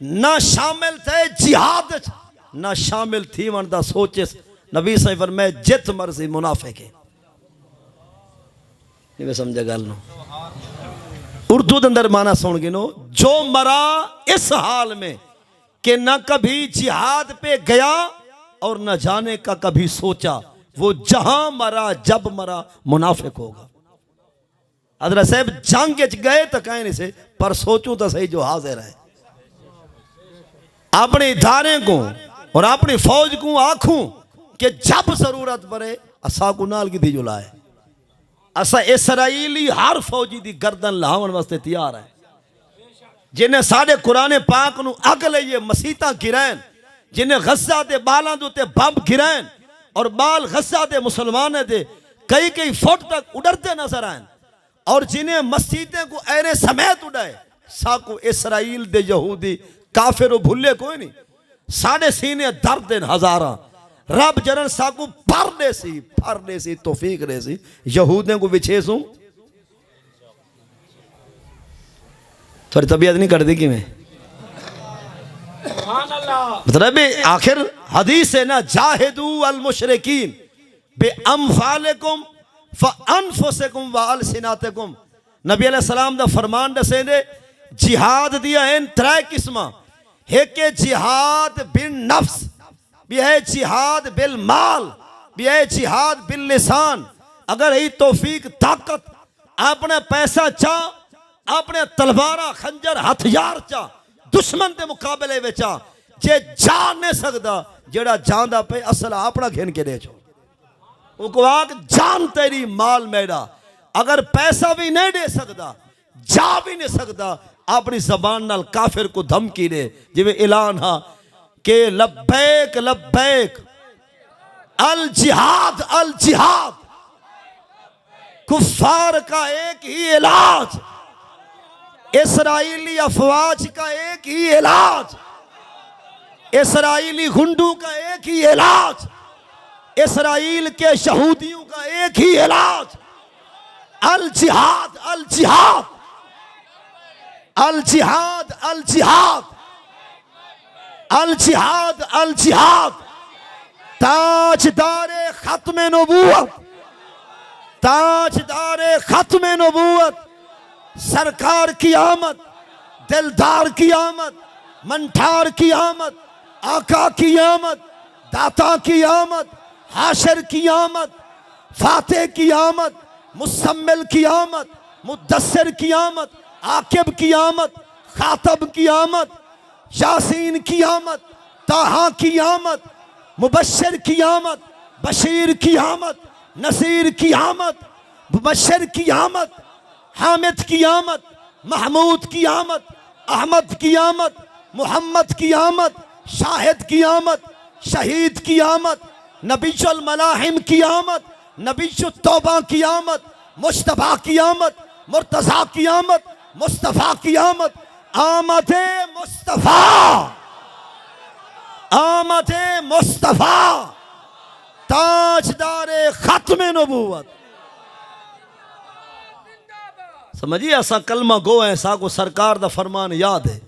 نہ شامل تھے جہاد نہ شامل تھی ون دا سوچے نبی صلی اللہ علیہ وسلم جت مرضی منافق ہے نہیں سمجھا گل نو اردو اندر مانا سن گے نو جو مرا اس حال میں کہ نہ کبھی جہاد پہ گیا اور نہ جانے کا کبھی سوچا وہ جہاں مرا جب مرا منافق ہوگا حضرت صاحب جنگ گئے تو کہیں نہیں سے پر سوچوں تو صحیح جو حاضر ہے اپنے ادارے کو اور اپنی فوج کو آنکھوں کہ جب ضرورت پڑے اسا کو نال کی دی جو لائے اسا اسرائیلی ہر فوجی دی گردن لاؤن واسطے تیار ہے جنہیں ساڑھے قرآن پاک نو اگلے یہ مسیطہ گرائیں جنہیں غزہ دے بالاں دوتے بم گرائیں اور بال غزہ دے مسلمانے دے کئی فٹ تک اڑرتے نظر آئیں اور جنہیں مسیطیں کو ایرے سمیت اڑائے ساکو اسرائیل دے یہودی کافر و بھلے کوئی نہیں ساڑھے سینے درد دن ہزاراں رب جنن ساکو پھر سی توفیق دے سی یہودیں کو بچھے سوں تھوڑی طبیعت نہیں کر دی کی میں مطلب آخر حدیث ہے نا جاہدو المشرکین بے امفالکم فانفسکم والسناتکم نبی علیہ السلام دا فرمان دسے دے جہاد دیا ہے ترائے قسمہ ایک جہاد بالنفس بھی ہے جہاد بالمال بھی ہے جہاد باللسان اگر ہی توفیق طاقت اپنے پیسہ چاہ اپنے تلوارہ خنجر ہتھیار چاہ دشمن دے مقابلے میں چاہ جے جان نہیں سکتا جڑا جان دا پہ اصل اپنا گھن کے دے چھو وہ کو آگ جان تیری مال میرا اگر پیسہ بھی نہیں دے سکتا جا بھی نہیں سکتا اپنی زبان نال کافر کو دھمکی دے جو اعلان ہاں کہ لبیک لبیک الجہاد الجہاد کفار کا ایک ہی علاج اسرائیلی افواج کا ایک ہی علاج اسرائیلی گنڈوں کا ایک ہی علاج اسرائیل کے شہودیوں کا ایک ہی علاج الجہاد الجہاد الجہاد الجہاد الجہاد الجہاد تاجدار ختم نبوت تاجدار ختم نبوت سرکار کی آمد دلدار کی آمد منٹھار کی آمد آقا کی آمد داتا کی آمد حاشر کی آمد فاتح کی آمد مسمل کی آمد مدثر کی آمد عاقب کی آمد خاتب کی آمد یاسین کی آمد طٰہٰ کی آمد مبشر کی آمد بشیر کی آمد نصیر کی آمد مبشر کی آمد حامد کی آمد محمود کی آمد احمد کی آمد محمد کی آمد شاہد کی آمد شہید کی آمد نبی الملاحم کی آمد نبی التوبہ کی آمد مصطفیٰ کی آمد مرتضیٰ کی آمد مصطفیٰ کی آمد آمد مصطفیٰ آمد مصطفیٰ تاجدار ختم نبوت سمجھئے ایسا کلمہ گو ہے ایسا کو سرکار دا فرمان یاد ہے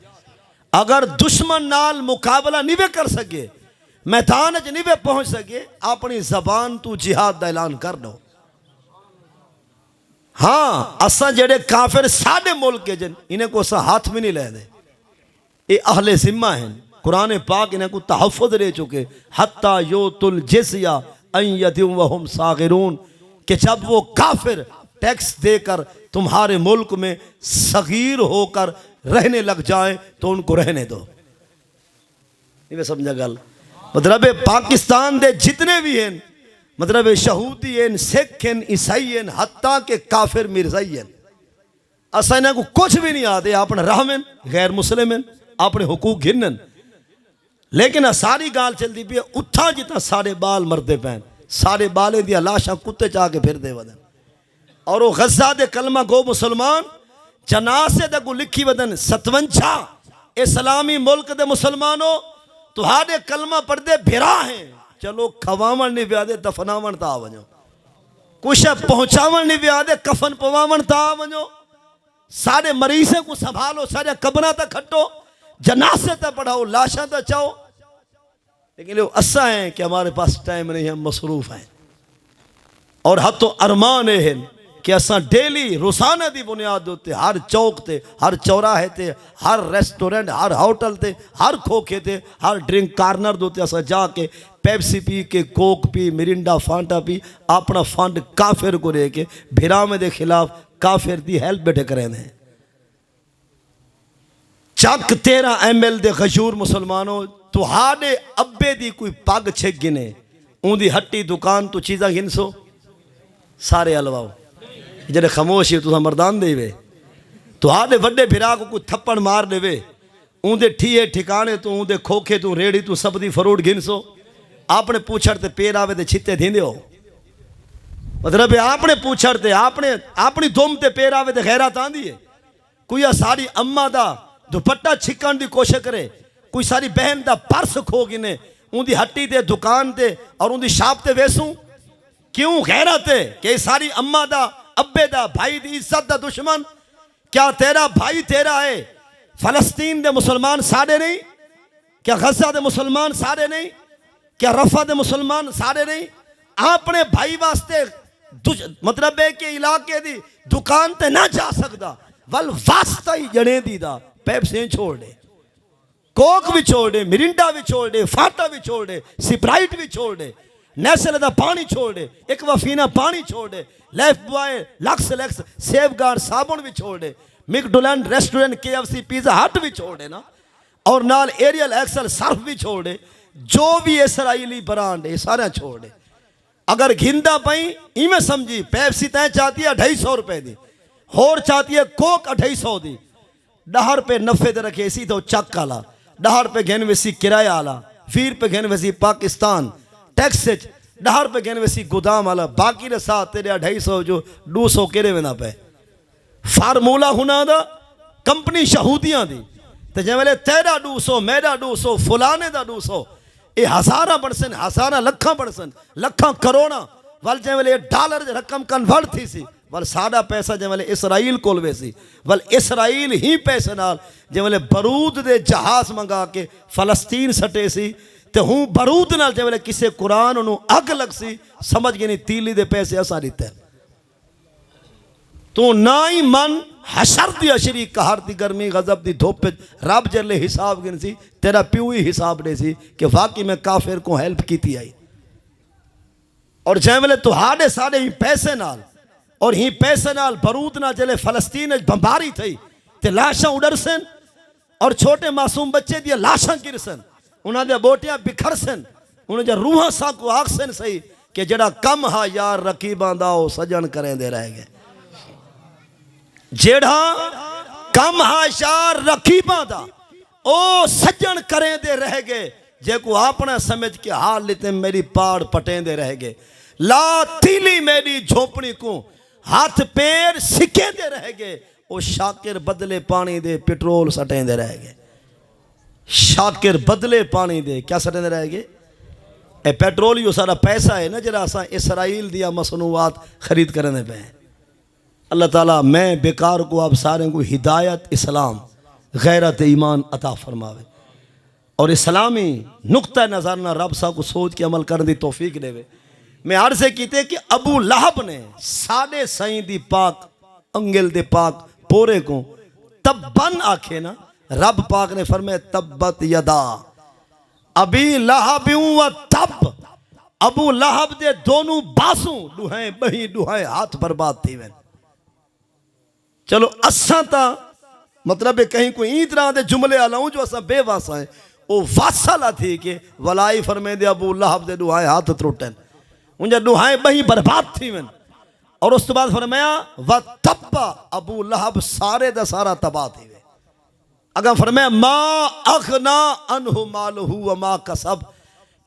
اگر دشمن نال مقابلہ نہیں کر سکے میدان اچ نہیں پہنچ سکے اپنی زبان تو جہاد دا اعلان کر دو ہاں اسا جڑے کافر ساڑھے ملک کے جن انہیں کو اسا ہاتھ میں نہیں لے دے اے اہل ذمہ ہیں قرآن پاک انہیں کو تحفظ دے چکے حتی یوت الجزیہ ان یدیوں وہم صاغرون کہ جب وہ کافر ٹیکس دے کر تمہارے ملک میں صغیر ہو کر رہنے لگ جائیں تو ان کو رہنے دو یہ سمجھا گل مطلب پاکستان دے جتنے بھی ہیں مطلب شہودی ہیں سکھ ہیں عیسائی ہیں حتیٰ کہ کافر مرزائی ہیں اسا انہیں کو کچھ بھی نہیں آتے اپنے رحم ہیں غیر مسلم ہیں اپنے حقوق گھنن لیکن ساری گال چل دی بھی اٹھا جتنا سارے بال مردے پہن سارے بالے دیا لاشاں کتے چاہ کے پھر دے ودن اور وہ غزہ دے کلمہ گو مسلمان جناسے دے کو لکھی ودن 57 اسلامی ملک دے مسلمانوں تو ہاڑے کلمہ پڑھ دے بھرا ہیں چلو کھواون نہیں بیادے دفناون تا آونجو کچھ پہنچاون نہیں بیادے کفن پواون تا آونجو سارے مریضیں کو سنبھالو سارے قبرہ تا کھٹو جنازے تے پڑھاؤ، لاشاں تے چاہو، لیکن لوگ اسا ہیں کہ ہمارے پاس ٹائم نہیں، ہم مصروف ہیں. اور حتی ارمان ہیں کہ اساں ڈیلی روزانہ دی بنیاد ہوتے ہر چوک تے، ہر چوراہے تے، ہر ریسٹورنٹ، ہر ہوٹل تے، ہر کھوکھے تے، ہر ڈرنک کارنر دوتے اساں جا کے پیپسی پی کے، کوک پی، مرنڈا، فانٹا پی، اپنا فنڈ کافر کو دے کے بھرامے دے خلاف کافر دی ہیلپ بیٹھے کریں ہیں. چک 13 ML دے غشور مسلمانوں تو ہاڑے ابے دی کوئی پاگ چھک گنے اون دی ہٹی دکان تو چیزاں گنسو سارے الواؤ جڑے خاموش ہے تو مردان دے وے تو ہاڑے وڈے بھرا کو کوئی تھپڑ مار دے وے اون دے ٹھیے ٹھکانے تو اون دے کھوکھے تو ریڑی تو سب دی فروٹ گنسو آپ نے پوچھڑ تے پیر آوے تے چھتے دھیندے ہو مطلب آپ نے پوچھڑ تے اپنی دوم تے پیر آوے تے غیرات آن دیئے کوئی ساری اممہ دا دوپٹہ چھکان دی کوشش کرے کوئی ساری بہن دا پرس کھو گنے ان دی ہٹی تے دکان تے اور ان دی شاپ تے ویسوں کیوں غیرت ہے کہ ساری اممہ دا ابے دا بھائی دی عزت دا دشمن کیا تیرا بھائی تیرا ہے فلسطین دے مسلمان سارے نہیں کیا غزہ دے مسلمان سارے نہیں کیا رفح دے مسلمان سارے نہیں اپنے بھائی واسطے مطلب ہے کہ علاقے دی دکان تے نہ جا سکدا ول واسطہ ہی جڑے دی دا پیپسیں چھوڑ دے کوک بھی چھوڑ دے مرنڈا بھی چھوڑ دے فانٹا بھی چھوڑ دے سپرائٹ بھی چھوڑ دے نیسل دا پانی چھوڑ دے ایک وفینہ پانی چھوڑ دے لیف بوائے لکس لیکس سیف گارڈ صابن بھی چھوڑ دے McDonald restaurant KFC Pizza Hut بھی چھوڑ دے نا اور نال ایریل ایکسل صرف بھی چھوڑ دے جو بھی اسرائیلی برانڈ ہے سارا چھوڑ دے اگر گھندہ پائیں ایمیں سمجھی پیپسی تائیں چاہتی ہے 250 روپے دی اور چاہتی ہے کوک 250 دی 10 روپے نفے دے رکھے اسی تو چک آلا 10 روپے گھن ویسی کرایہ آلا 20 روپے گھن ویسی پاکستان ٹیکس 10 روپے گھن ویسی گودام آلا باقی نے ساتھ تیرے 250 جو 200 کرے میں نہ پہ فارمولہ ہونا دا کمپنی شہودیاں دی تو جیملے تیرا 200 میرا 200 فلانے دا 200 اے ہزارہ بڑسن ہزارہ لکھاں بڑسن لکھاں کروڑا وال جیملے ڈالر رقم کنورٹ تھی سی ول ساڑا پیسہ جیملے اسرائیل کولوے سی ول اسرائیل ہی پیسے نال جیملے برود دے جہاز منگا کے فلسطین سٹے سی تے ہوں برود نال جیملے کسے قرآن انہوں اگ لگ سی سمجھ گئی نہیں تیلی دے پیسے ایسا دیتے ہیں تو نائی من حشر دی اشری کہار دی گرمی غضب دی دھوپ رب جلے حساب گن سی تیرا پیوئی حساب دے سی کہ واقعی میں کافر کو ہیلپ کی تھی آئی اور جیملے تو ہاڑے ساڑے ہی پیسے نال اور ہی پیسے نال برود نال جلے فلسطین بمباری تھی تے لاشاں اڑر سن اور چھوٹے معصوم بچے دیا لاشاں گر سن انہاں دیا بوٹیاں بکھر سن انہاں دیا روحاں ساں کو آگ سن سہی کہ جڑا کم ہا یار رقیبان دا سجن کریں دے رہ گئے جڑا کم ہا یار رقیبان دا او سجن کریں دے رہ گئے جے کو اپنا سمجھ کے حال لیتے میری پاڑ پٹیں دے رہ گئے لا تیلی میری جھوپڑی کو ہاتھ پیر سکیں دے رہ گئے او شاکر بدلے پانی دے پیٹرول سٹیں دے رہ گئے شاکر بدلے پانی دے کیا سٹیں دے رہ گئے اے پیٹرول یہ سارا پیسہ ہے نا جرا سا اسرائیل دیا مصنوعات خرید کرنے پہ ہیں اللہ تعالیٰ میں بیکار کو آپ سارے کو ہدایت اسلام غیرت ایمان عطا فرماوے اور اسلامی نقطہ نظر نہ رب سا کو سوچ کے عمل کرنے دی توفیق دے وے میں عرضے کیتے کہ ابو لہب نے ساڑے سائیں دی پاک انگل دے پاک پورے کو تبن آکھے نا رب پاک نے فرمائے تبت یدا ابی لہبیوں و تب ابو لہب دے دونوں باسوں ڈوہائیں بہی ڈوہائیں ہاتھ برباد تھی وین چلو اساں تا مطلب ہے کہیں کوئی این طرح دے جملے آلاؤں جو اساں بے واسا ہیں وہ واسالہ تھی کہ ولائی فرمائے دے ابو لہب دے ڈوہائیں ہاتھ تروٹن انجا ڈوہائیں بہی برباد تھی وین اور اس تو بعد فرمایا وَتَبَّ ابو لہب سارے دا سارا تباہ تھی وے اگر فرمایا ما اغنا انہو مالہو وما کسب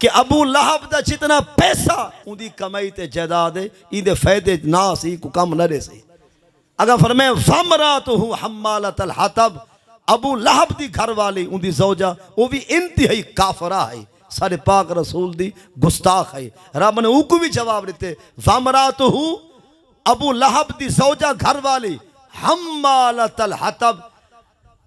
کہ ابو لہب دا جتنا پیسہ ان دی کمائی تے جیداد ہے ان دے فیدے ناسی کو کم نہ رے سی اگر فرمایا وَمْرَاتُهُ حَمَّالَةَ الْحَطَبِ ابو لہب دی گھر والی ان دی زوجہ وہ بھی انتہائی کافرہ ہے سارے پاک رسول دی گستاخ ہے رب نے اوکو بھی جواب دیتے وَمْرَاتُهُ ابو لہب دی زوجہ گھر والی حمالت الحطب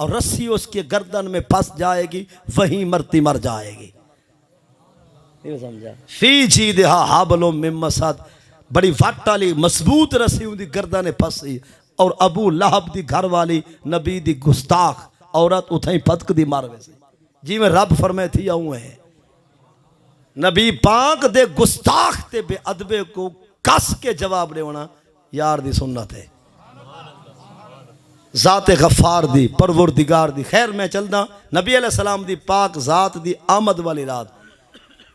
اور رسی اس کے گردن میں پھنس جائے گی, وہیں مرتی مر جائے گی. یہ سمجھا؟ فی جیدہا حبل من مسد, بڑی وٹ والی مضبوط رسی ان دی گردن پھسی, اور ابو لہب دی گھر والی نبی دی گستاخ عورت اتھیں پھتک دی مار ویسے. جی میں رب فرمائے تھی آؤں ہے نبی پاک دے گستاخ تے بے ادبے کو کس کے جواب دے ہونا یار دی سنت ہے. ذات غفار دی پروردگار دی. خیر میں چلدا نبی علیہ السلام دی پاک ذات دی آمد والی رات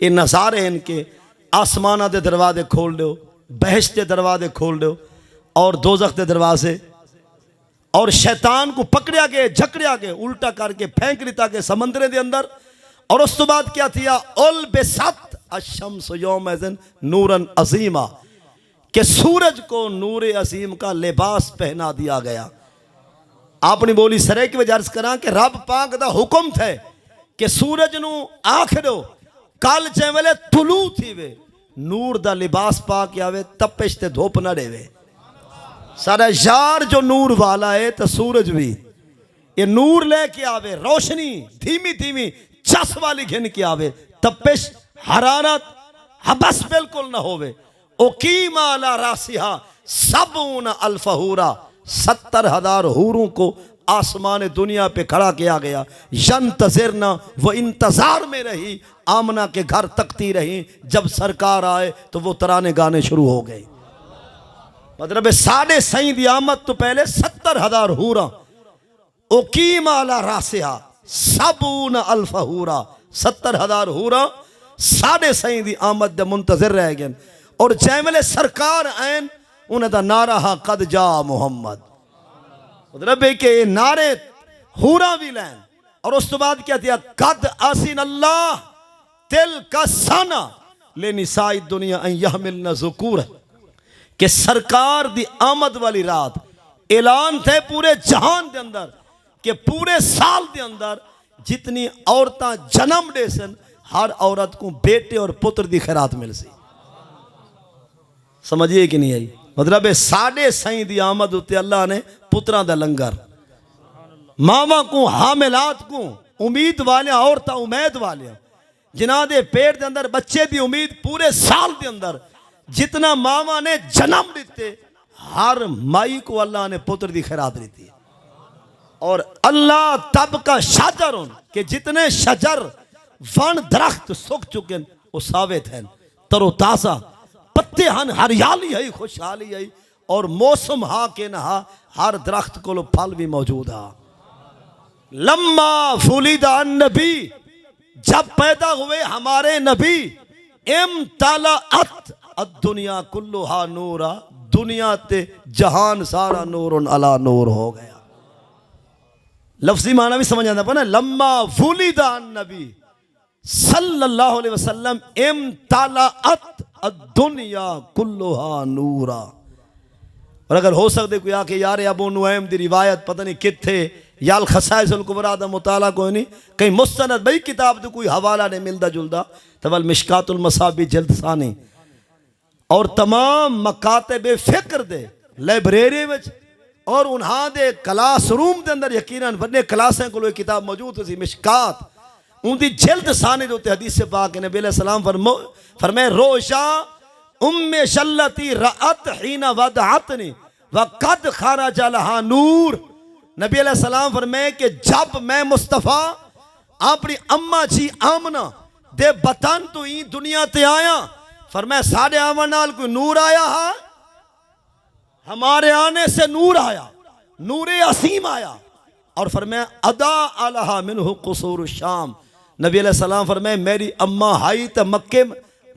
یہ نظارے ان کے آسمانہ دے دروازے کھول دیو, بہشت دے دروازے کھول دیو, اور دوزخ دے دروازے, اور شیطان کو پکڑیا گئے جھکڑیا گئے الٹا کر کے پھینک لیتا گئے سمندرے دے اندر. اور اس تو بعد کیا تھیا البست الشمس یومئذ نورا عظیما, کہ سورج کو نور عظیم کا لباس پہنا دیا گیا. آپ نے بولی سرے کی وجہ عرض کرا کہ رب پاک دا حکم تھے کہ سورج نو آنکھ دو کال چیملے طلوع تھی وے نور دا لباس پاک یاوے تپش تے دھوپ نہ دے وے. سارا یار جو نور والا ہے تو سورج بھی یہ نور لے کے آوے, روشنی دھیمی دھیمی چس والی گھن کے آوے, تپش حرارت حبس بالکل نہ ہووے. اقیم علی راسیہا 70,000 حورا, 70,000 حوروں کو آسمان دنیا پہ کھڑا کیا گیا. ینتظرنا وہ انتظار میں رہی, آمنہ کے گھر تکتی رہی, جب سرکار آئے تو وہ ترانے گانے شروع ہو گئے. مطلب ساڑھے سائیں دی آمد تو پہلے 70,000 حورا, اقیم علی راسیہا 70,000 حورا, 70,000 حورا ساڑھے سائیں دی آمد دے منتظر رہ گئے. اور جیملے سرکار آئین انہیں دا نعرہ قد جا محمد, مطلب ہے کہ نعرے حورا بھی لین. اور اس تو بعد کیا تھیا قد آسین اللہ تل کا سانا لنساء الدنیا ان یحملن ذکور, کہ سرکار دی آمد والی رات اعلان تھے پورے جہان دے اندر کہ پورے سال دے اندر جتنی عورتاں جنم دے سن ہر عورت کو بیٹے اور پتر دی خیرات مل سی. سمجھئے کہ نہیں آئی؟ مطلب ساڑھے سائیں دی آمد ہوتے اللہ نے پتران دا لنگر, ماما کو حاملات کو امید والے عورتاں امید والے جنہ دے پیٹ دے اندر بچے دی امید پورے سال دے اندر جتنا ماما نے جنم دیتے ہر مائی کو اللہ نے پتر دی خیرات دیتی ہے. اور اللہ تب کا شجرن, کہ جتنے شجر ون درخت سکھ چکے وہ ثابت ہیں تر و تازہ, پتے ہن ہریالی ہے خوشحالی ہے, اور موسم ہاں کے نہا ہر درخت کو لو پھل بھی موجود ہے. لما ولد النبی, جب پیدا ہوئے ہمارے نبی, امتلأت الدنیا کلھا نورا, دنیا تے جہان سارا نور علی نور ہو گیا. لفظی معنی بھی سمجھ آتا ہے, لما ولد النبی صلی اللہ علیہ وسلم امتلأت الدنیا کلھا نورا. اور اگر ہو سکتے کوئی آکے یار ابو نعیم دی روایت پتہ نہیں کتھے یا الخصائص الکبریٰ دا مطالعہ کوئی نہیں, کہیں مستند بھئی کتاب تو کوئی حوالہ نہیں ملدا جلدا, تو المشکات المصابیح جلد ثانی, اور تمام مکاتب فکر دے لائبریری وچ اور انہاں دے کلاس روم دے اندر یقیناً بڑے کلاسیں کو لوگ کتاب موجود تھی مشکات, ان دی جلد ثانی دوتے حدیث پاک نبی علیہ السلام فرمائے روشا ام شلتی رأت حین ودعتنی وقد خرج لہا نور. نبی علیہ السلام فرمائے کہ جب میں مصطفیٰ اپنی اماں جی آمنہ دے بطن تو ہی دنیا تے آیا, فرمائے ساڑھے آمنال کوئی نور آیا ہے, ہمارے آنے سے نور آیا, نور عظیم آیا. اور فرمائے ادا علیہ منہ قصور الشام, نبی علیہ السلام فرمائے میری اماں ہائی تا مکہ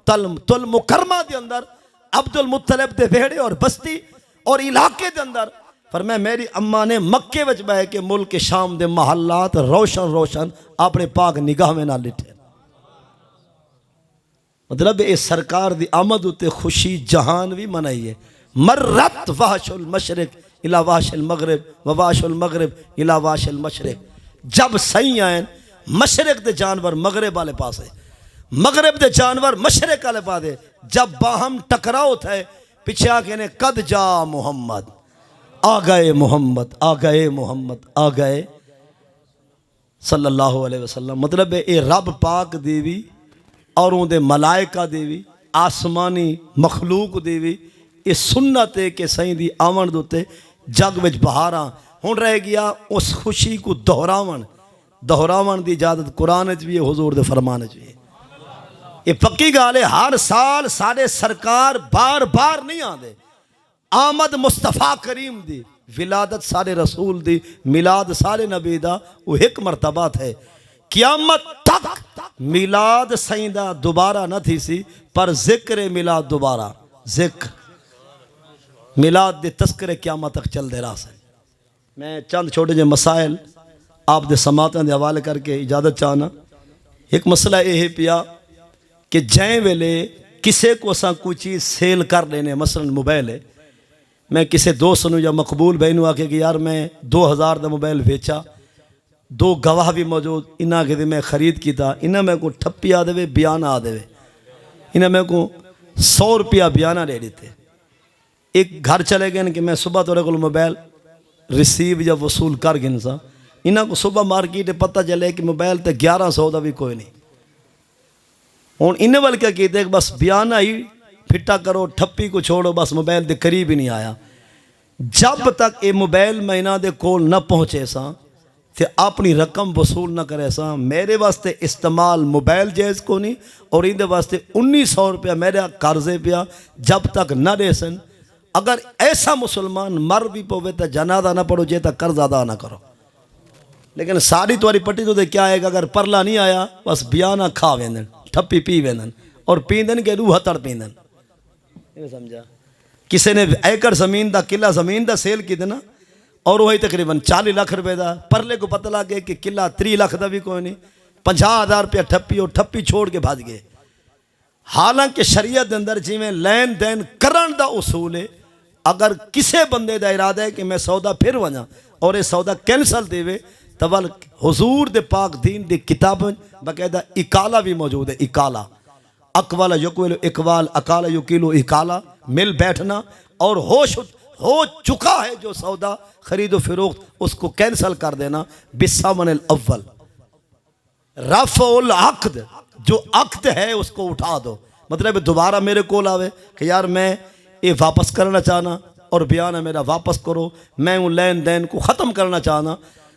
تل مکرمہ دے اندر عبد المطلب دے بیڑے اور بستی اور علاقے دے اندر, فرمائے میری اماں نے مکے وچ بہ کے ملک شام دے محلات روشن روشن اپنے پاک نگاہ میں نہ لٹھے. مطلب اے سرکار دی آمد ہوتے خوشی جہان بھی منائی ہے. مرت وحش المشرق الى وحش المغرب ووحش المغرب الى وحش المشرق, جب سائیں آئیں مشرق دے جانور مغرب والے پاس ہے, مغرب دے جانور مشرق والے پاس ہے, جب باہم ٹکراؤ تھے پیچھے آکے نے قد جا محمد, آ گئے محمد، آ گئے محمد، آ گئے صلی اللہ علیہ وسلم. مطلب ہے یہ رب پاک دیوی اور ان دے ملائکہ دیوی آسمانی مخلوق دیوی یہ سنت ہے کہ سائیں دی آمن دوتے جگ وچ بہاراں ہن رہ گیا اس خوشی کو دہراون دی اجازت قرآن وچ بھی ہے، حضور دے فرمان وچ بھی ہے. یہ پکی گال ہے. ہر سال سارے سرکار بار بار نہیں آندے. آمد مصطفیٰ کریم دی، ولادت سارے رسول دی، میلاد سارے نبی دا وہ ایک مرتبہ ہے. قیامت تک میلاد سائیں دا دوبارہ نہ تھی سی، پر ذکر میلاد دوبارہ، ذکر میلاد دے تذکرے قیامت تک چل دے رہا سے. میں چند چھوٹے جو مسائل آپ دے سماعتیں دے حوالے کر کے اجازت چاہنا. ایک مسئلہ یہ ہے پیا کہ جائیں ویلے کسے کو اساں کوئی چیز سیل کر لینے، مثلا موبائل ہے، میں کسے دوست نو یا مقبول بھائی نو آکے کہ یار میں 2000 دا موبائل بیچا، 2 گواہ بھی موجود، انہاں کے میں خرید کیتا، انہاں میں کو ٹھپی آ دے بیانہ آ دے، انہاں میں کو 100 روپیہ بیانہ لے دیتے. ایک گھر چلے گئے کہ میں صبح تورے کو موبائل ریسیو یا وصول کر گئے سا، انہاں کو صبح مارکیٹ پتہ چلے کہ موبائل تے 1100 دا بھی کوئی نہیں. ہوں انہیں وال کیا کہتے ہیں کہ بس بیانہ ہی پھٹا کرو، ٹھپی کو چھوڑو، بس موبائل دے قریب ہی نہیں آیا. جب تک یہ موبائل میں انہاں دے کول نہ پہنچے سا تے اپنی رقم وصول نہ کرے سا، میرے واسطے استعمال موبائل جائز کو نہیں، اور ان دے واسطے 1900 روپیہ میرے قرضے پیا جب تک نہ دے سن. اگر ایسا مسلمان مر بھی پوے تو جنازہ نہ پڑھو جے تک قرض ادا نہ کرو. لیکن ساری تواری پٹی تو دے کیا ہے کہ اگر پرلا نہیں آیا بس بیانہ کھا ویندن، ٹھپی پی ویندن، اور پیندن کے روح ہتڑ پیندن. یہ سمجھا کسی نے ایکڑ زمین دا قلعہ زمین دا سیل کی دینا اور وہی تقریباً 40 لاکھ روپے دا، پرلے کو پتہ لگ گئے کہ قلعہ 30 لاکھ دا بھی کوئی نہیں، 50,000 روپیہ ٹھپی، اور ٹھپی چھوڑ کے بھاج گئے. حالانکہ شریعت دے اندر جی میں لین دین کرن دا اصول ہے، اگر کسے بندے دا ارادہ ہے کہ میں سودا پھر وجا اور یہ سودا کینسل دے وے تو حضور دے پاک دین دے کتاب باقاعدہ اکالہ بھی موجود ہے. اکالہ اقوالا یقول اقوال، اکالہ یقیلو اکالہ، مل بیٹھنا اور ہو چکا ہے جو سودا خرید و فروخت اس کو کینسل کر دینا. بالثمن الاول، رفع العقد، جو عقد ہے اس کو اٹھا دو. مطلب دوبارہ میرے کول آوے کہ یار میں یہ واپس کرنا چاہنا اور بیانہ میرا واپس کرو، میں ان لین دین کو ختم کرنا چاہنا.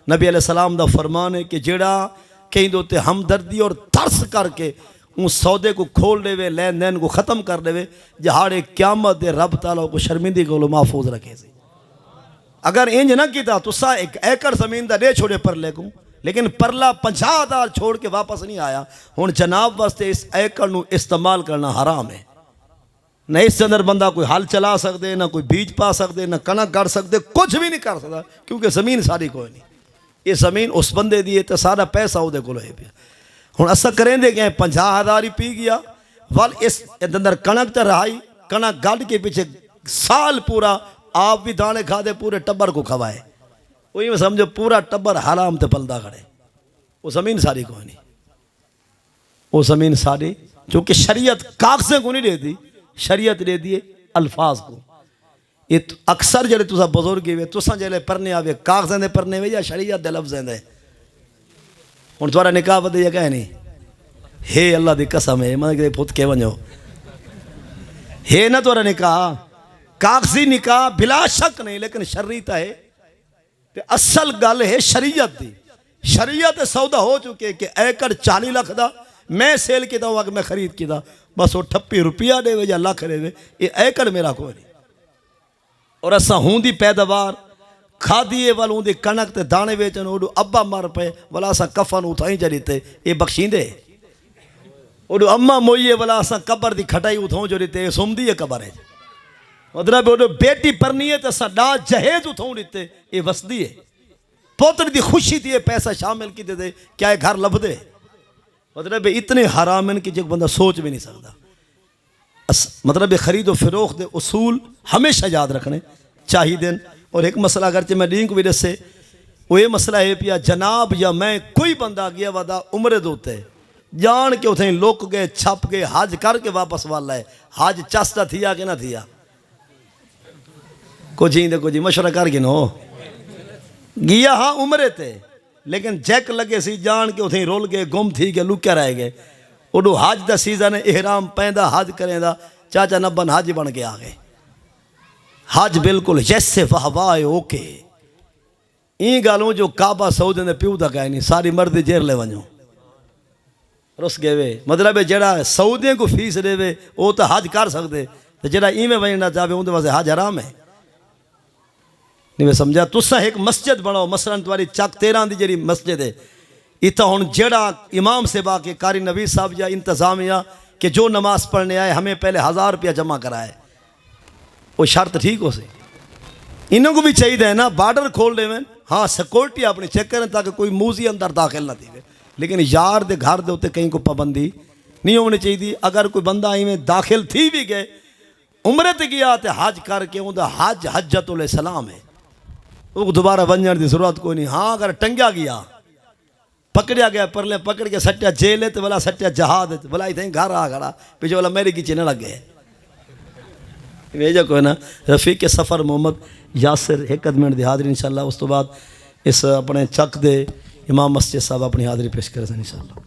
نبی علیہ السلام دا فرمان ہے کہ جیڑا کہیں دوتے ہمدردی اور ترس کر کے ان سودے کو کھول دے وے، لین دین کو ختم کر دے وے، جہاڑے قیامت دے رب تعالیٰ کو شرمندگی کو محفوظ رکھے سی. اگر انج نہ کیتا تو سا ایک ایکڑ زمین دا دے چھوڑے پرلے کو، لیکن پرلا 50,000 چھوڑ کے واپس نہیں آیا. ہن جناب واسطے اس ایکڑ نو استعمال کرنا حرام ہے. نہ اس اندر بندہ کوئی حل چلا سکتے، نہ کوئی بیج پا سکتے، نہ کنک کر سکتے، کچھ بھی نہیں کر سکتا، کیونکہ زمین ساری کوئی نہیں. یہ زمین اس بندے دیئے تو سارا پیسہ ہو دے کو لے پیا. ہن اسا کریں دے گئے 50,000 ہی پی گیا، وال اس اندر کنک تے رہائی، کنک گاڑ کے پیچھے سال پورا آپ بھی دانے کھا دے، پورے ٹبر کو کھوائے. وہی میں سمجھو پورا ٹبر حرام تے پلدا کھڑے. وہ زمین ساری کوئی نہیں، وہ زمین ساری، چونکہ شریعت کاغذیں کو نہیں دے دی، شریعت دے دیے الفاظ کو. یہ اکثر جڑے تسا بزرگی ہوئے تسا جڑے پڑھنے آوے کاغذیں دے پڑھنے ہوئے یا شریعت دے لفظیں دے. ہن تمہارا نکاح ودے یا کہے نہیں ہے اللہ دی قسم ہے، میں کہ پھت کے ونجو ہے نہ تمہارا نکاح کاغذی نکاح بلا شک نہیں، لیکن شریعت ہے. اصل گل ہے شریعت دی. شریعت سودا ہو چکے کہ ایکڑ 40 لاکھ دا میں سیل کیتا ہوں، میں خرید کیتا، بس وہ ٹھپی روپیہ دے وے یا لاکھ دے وے، یہ ایکڑ میرا کوئی نہیں. اور ایسا ہوں دی پیداوار کھا دیئے والا ہوں دی کنک تے دانے ویچن اوڈو ابا مار پے والا ایسا کفن اتھائیں جلیتے یہ بخشین دے. اوڈو اممہ موئیے والا ایسا قبر دی کھٹائی اتھاؤں جلیتے یہ سم دی قبر ہے. مطلب اوڈو بیٹی پرنی ہے تو ایسا ڈا جہیز اتھاؤں جلیتے یہ وسدی ہے. پوتر دی خوشی دیئے پیسہ شامل کی دے دے کیا ہے گھر لب دے. مطلب اتنے حرام ہیں کہ جو بندہ سوچ بھی نہیں سکتا. مطلب خرید و فروخت دے اصول ہمیشہ یاد رکھنے چاہی دیں. اور ایک مسئلہ اگرچہ میں لینک ویڈیو سے وہ یہ مسئلہ ہے پیا جناب یا میں کوئی بندہ گیا ودا عمرے دوتے جان کے اتھیں لوک گئے چھپ گئے حج کر کے واپس والا ہے. حج چستا تھیا کہ نہ تھیا؟ کچھ ہی کچھ مشورہ کر کے نو گیا ہاں عمرے تے لیکن جیک لگے سی جان کے اتھیں رول گئے گم تھی کے لکیا رہ گئے اڈو حج دا سیزن احرام پیندا حج کریں دا چاچا نبن حج بن کے آگئے حج بالکل جیسے فہوائے اوکے این گالوں جو کعبہ سعودی نے پیو دا گئے نہیں ساری مردی جیر لے ونجوں رس گئے وے مطلب جڑا سعودیاں کو فیس دے وے وہ تو حج کر سکتے تو جڑا این میں ونجنا چاہے ان دے واسے حج حرام ہے نہیں میں سمجھا تسا ایک مسجد بناؤ مثلا تمہاری چک 13 دی جڑی مسجد ہے اتنا ہن جڑا امام سے با کے قاری نوید صاحب یا انتظامیہ کہ جو نماز پڑھنے آئے ہمیں پہلے 1000 روپیہ جمع کرائے وہ شرط ٹھیک ہو سی انہوں کو بھی چاہیے ہے نا بارڈر کھول دے میں ہاں سیکورٹی اپنی چیک کریں تاکہ کوئی موزی اندر داخل نہ تھی لیکن یار دے گھر دے ہوتے کہیں کو پابندی نہیں ہونی چاہیے اگر کوئی بندہ آئی میں داخل تھی بھی گئے عمرے تے گیا تے حج کر کے ان دا حج حجت الاسلام ہے وہ دوبارہ بنجن دی ضرورت کوئی نہیں ہاں اگر ٹنگیا گیا پکڑیا گیا پرلے پکڑ کے سٹیا جیل ہے تو بلا سٹیا جہاد ہے بلا اتنے گھر آ گھڑا پیچھے والا میری کی چینے لگ گئے ویجا کوئی نا رفیق سفر محمد یاسر ایک منٹ دی حاضری انشاءاللہ اس تو بعد اس اپنے چک دے امام مسجد صاحب اپنی حاضری پیش کریں انشاءاللہ